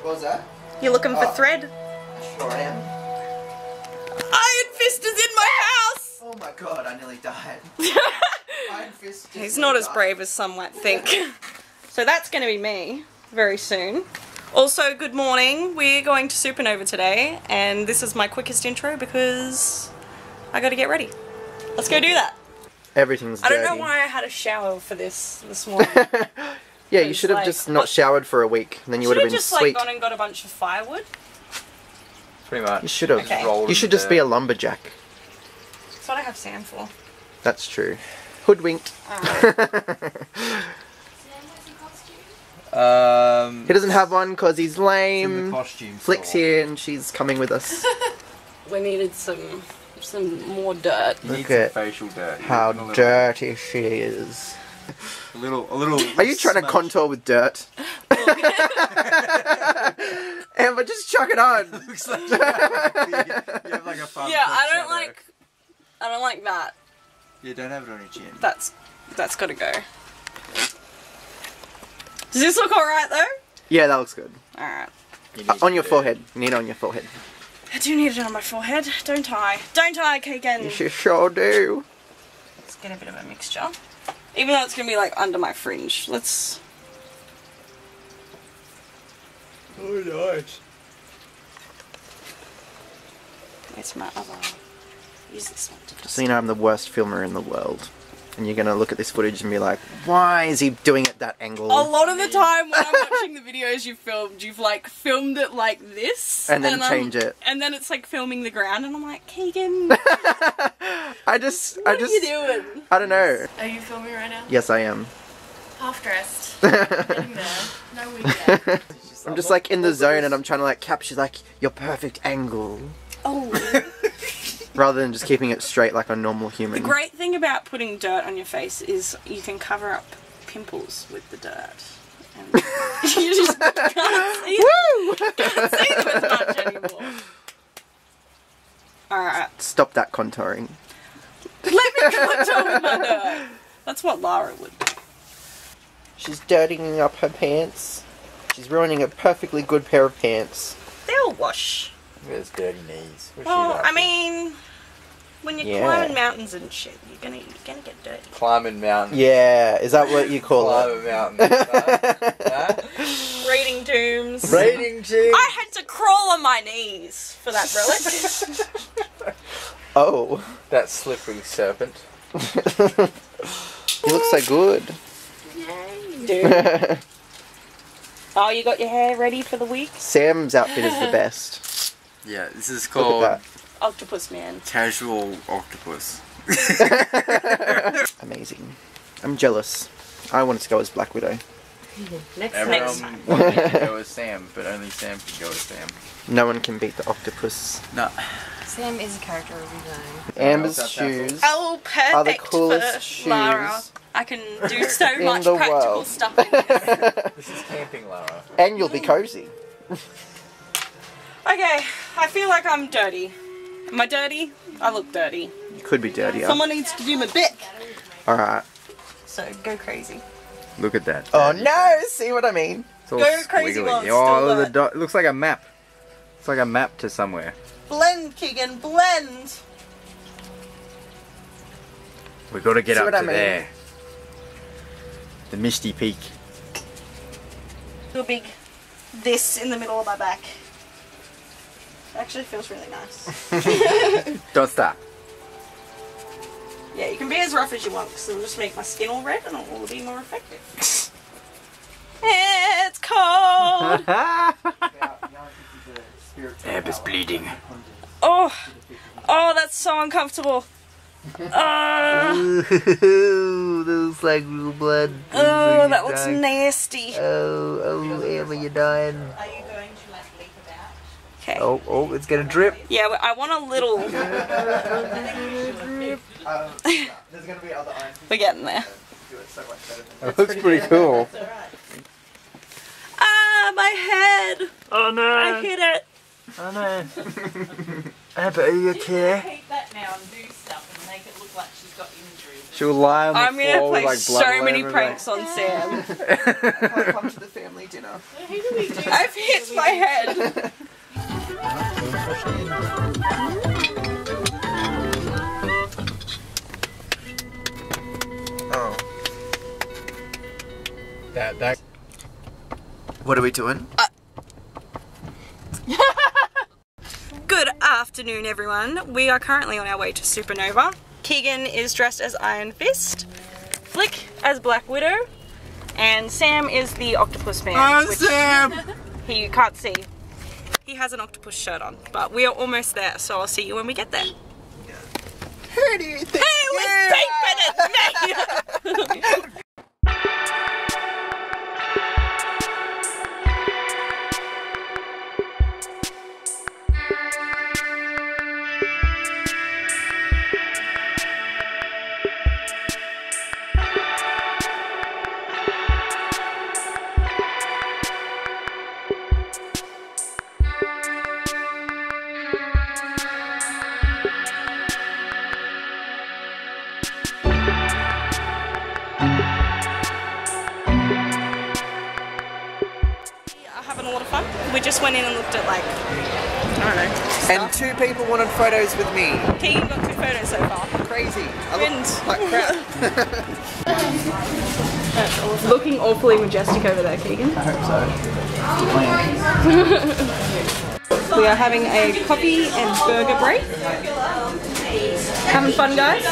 What was that? You're looking for thread? I sure am. Iron Fist is in my house! Oh my god, I nearly died. Iron Fist. He's not as brave as some might think. So that's going to be me very soon. Also, good morning. We're going to Supanova today, and this is my quickest intro because I got to get ready. Let's go do that. Everything's dirty. I don't know why I had a shower for this morning. Yeah, you should have just not showered for a week, and then you would have been just sweet. like gone and got a bunch of firewood. Pretty much. You should have. Okay. You should just be a lumberjack. That's what I have sand for. That's true. Hoodwinked. He doesn't have one because he's lame. Fliks here, and she's coming with us. We needed some more dirt. Look at facial dirt. how dirty she is. A little. Are you trying to contour with dirt? Amber, just chuck it on. Looks like you have like a fun. Yeah, I don't like that. You don't have it on your chin. That's gotta go. Does this look alright though? Yeah, that looks good. Alright. On your forehead. You need it on your forehead. I do need it on my forehead, don't I? Don't I, Keegan? You sure do. Let's get a bit of a mixture. Even though it's gonna be like under my fringe. Let's... Oh, nice. Where's my other... Use this one. Just so you know, I'm the worst filmer in the world. And you're gonna look at this footage and be like, why is he doing it that angle? A lot of the time when I'm watching the videos you've like filmed it like this. And then change it. And then it's like filming the ground and I'm like, Keegan, What are you doing? I don't know. Are you filming right now? Yes, I am. Half dressed. Getting there. No wig yet. I'm just like in the zone and I'm trying to like capture like your perfect angle. Oh. Rather than just keeping it straight like a normal human. The great thing about putting dirt on your face is you can cover up pimples with the dirt. And you just can't see them. Can't see them as much anymore. Alright. Stop that contouring. Let me contour with my dirt. That's what Lara would do. She's dirtying up her pants. She's ruining a perfectly good pair of pants. They'll wash. There's dirty knees. Well, I mean, when you're climbing mountains and shit, you're gonna get dirty. Climbing mountains. Yeah, is that what you call it? Climbing mountains. Raiding tombs. Raiding tombs. I had to crawl on my knees for that relic. Oh. That slippery serpent. You look so good. Yay. Dude. Oh, you got your hair ready for the week? Sam's outfit is the best. Yeah, this is Look called at Octopus Man. Casual Octopus. that. Amazing. I'm jealous. I wanted to go as Black Widow. Next Everyone time. wanted to go as Sam, but only Sam can go as Sam. No one can beat the octopus. No. Sam is a character of his own. Amber's shoes Oh, perfect are the coolest for shoes Lara. I can do so in much the practical world. stuff in this. This is camping, Lara. And you'll be cozy. Okay, I feel like I'm dirty. Am I dirty? I look dirty. You could be dirtier. Someone needs to do my bit. Alright. So go crazy. Look at that. Oh no! See what I mean? It's all Go crazy squiggly. while it's Oh, still the dot. It looks like a map. It's like a map to somewhere. Blend, Keegan, blend. We got to get See up what I to mean? there. The Misty Peak. Do a big this in the middle of my back. It actually feels really nice. Don't stop. Yeah, you can be as rough as you want because it'll just make my skin all red and it will be more effective. It's cold! Amber's bleeding. Oh, that's so uncomfortable. Ooh, that looks like real blood. Oh, that looks nasty. Oh, Amber, you're dying. Are you going to like leap about? Okay. Oh, it's gonna drip. Yeah, I want a little. There's gonna be other irons. We're getting there. That looks pretty cool. Ah, my head! Oh no! I hit it. I know. But are you okay? Keep that now and do stuff and make it look like she's got injuries. She'll lie on the I'm floor gonna with play like blood so all many over, pranks on Sam. I'll come to the family dinner. Who do we do? I've hit my head. Oh. That. What are we doing? Good afternoon, everyone. We are currently on our way to Supanova. Keegan is dressed as Iron Fist, Flick as Black Widow, and Sam is the Octopus Man. Which Sam! he can't see. He has an octopus shirt on, but we are almost there, so I'll see you when we get there. Who do you think? It was Pink Me! Having a lot of fun. We just went in and looked at like, I don't know, stuff. And 2 people wanted photos with me. Keegan got 2 photos so far. Crazy. I Wind. look like crap. Looking awfully majestic over there, Keegan. I hope so. We are having a coffee and burger break. Having fun, guys?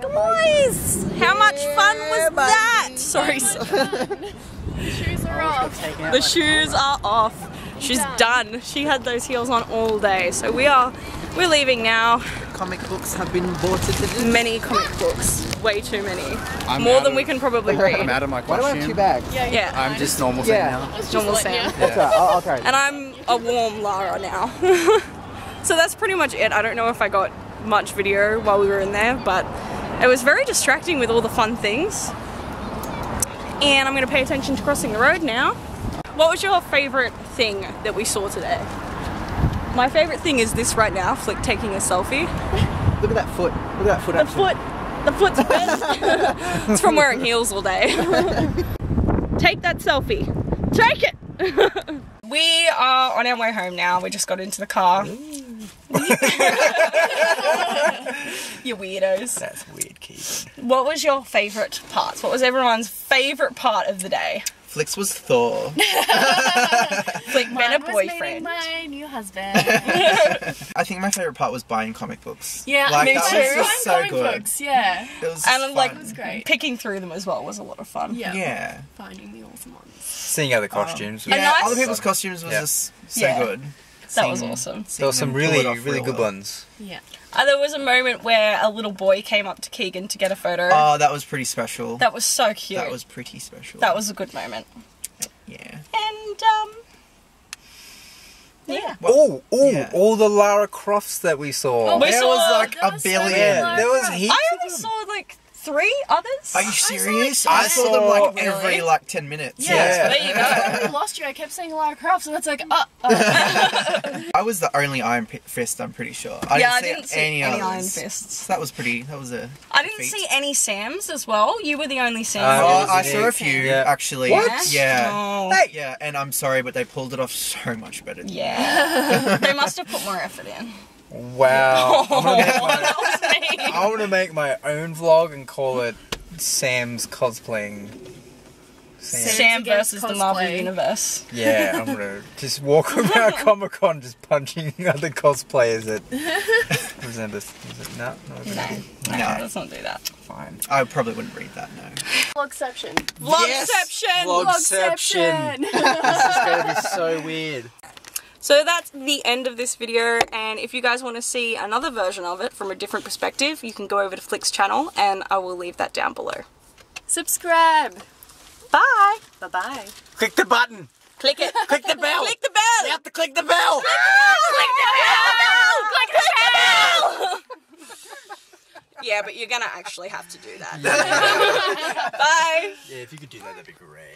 Guys, how much fun was that? Sorry. The shoes are off. The shoes are off. She's done. She had those heels on all day. So we're leaving now. Comic books have been bought today. Many comic books. Way too many. I'm More out than of- we can probably read. I'm out of my Why do I have 2 costume. bags? Yeah. I'm just normal Yeah. Sam now. Normal Sam. That's alright, I'll carry it. And I'm a warm Lara now. So that's pretty much it. I don't know if I got much video while we were in there, but it was very distracting with all the fun things. And I'm going to pay attention to crossing the road now. What was your favourite thing that we saw today? My favourite thing is this right now, Flick taking a selfie. Look at that foot. Look at that foot. The foot's best. It's from wearing heels all day. Take that selfie. Take it! We are on our way home now. We just got into the car. You weirdos. That's weird, Keegan. What was your favourite part? What was everyone's favourite part of the day? Flicks was Thor. Flick been a Mine was meeting boyfriend. my new husband. I think my favourite part was buying comic books. Yeah, like, me that too. was just so Comic good. books, yeah. It was And like fun. great. picking through them as well was a lot of fun. Yeah. Yeah. Finding the awesome ones. Seeing other costumes. Yeah, nice- other people's costumes was Yeah. just so Yeah. good. That was Seeing- awesome. There were some seeing them pull really, it off really real good well. ones. Yeah. There was a moment where a little boy came up to Keegan to get a photo. Oh, that was pretty special. That was so cute. That was pretty special. That was a good moment. Yeah. And yeah. Oh, Yeah. all the Lara Crofts that we saw. We There saw- was like there a was so billion. many Yeah, there was heaps I of only them. saw like 3 others. Are you serious? like I saw them like Really? every like 10 minutes. Yeah. There you go. I really lost you. I kept saying Lara Croft, so that's like, I was the only Iron Fist, I'm pretty sure. I didn't see any others. Iron Fists. So that was pretty. That was a. I didn't feat. see any Sams as well. You were the only Sam. Oh, Yeah, I it was saw a big. few Yeah. actually. What? Yeah. Oh. Hey! Yeah, and I'm sorry, but they pulled it off so much better. Yeah. They must have put more effort in. Wow. I'm gonna make That was me. I want to make my own vlog and call it Sam's cosplaying. Sam against versus the Marvel cosplay. Universe. Yeah, I'm gonna just walk around Comic-Con just punching other cosplayers at resembles. Is it? No, No, let's not do that. Fine. I probably wouldn't read that, no. Vlogception. Vlogception! Vlogception! This is gonna be so weird. So that's the end of this video, and if you guys want to see another version of it from a different perspective, you can go over to Fliks' channel, and I will leave that down below. Subscribe. Bye! Bye-bye. Click the button! Click it! Click the bell! Click the bell! You have to click the bell! Click the bell! Click the bell! Yeah, but you're gonna actually have to do that. Bye! Yeah, if you could do that, that'd be great.